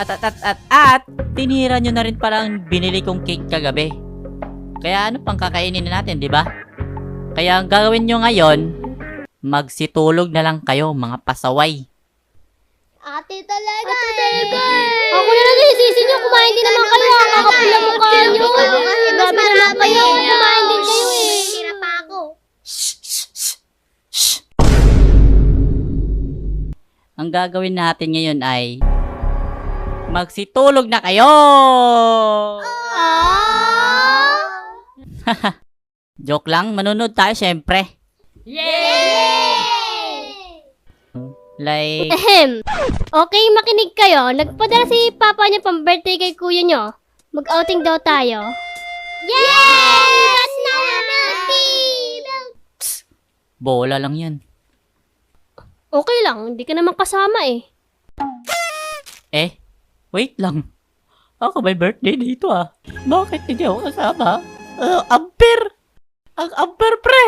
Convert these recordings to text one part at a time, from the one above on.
At tinira nyo na rin pala ang binili kong cake kagabi. Kaya ano pang kakainin natin, di ba? Kaya ang gagawin nyo ngayon, magsitulog na lang kayo, mga pasaway. Ate talaga. Ako na lang isisi nyo. Kumain din naman kayo. Ang kakapula mukha nyo. Grabe naman kayo. Kumain din kayo eh. Tira pa ako. Ang gagawin natin ngayon ay magsitulog na kayo! Joke lang, manunod tayo syempre. Like, Okay, makinig kayo. Nagpadala si Papa niya pang birthday kay kuya nyo. Mag-outing daw tayo. Yay! That's not bola lang yan. Okay lang, hindi ka naman kasama eh. Wait lang. Ako may birthday dito ah. Bakit hindi ako kasama? Amper! Ang amper pre!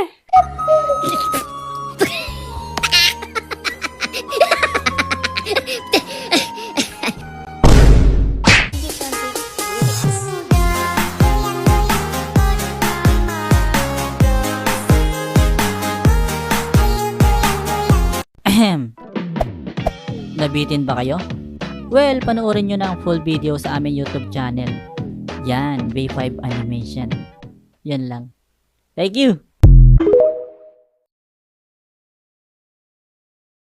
Nabitin ba kayo? Well, panoorin nyo na ang full video sa aming YouTube channel. Yan, Bay5 Animation. Yan lang. Thank you!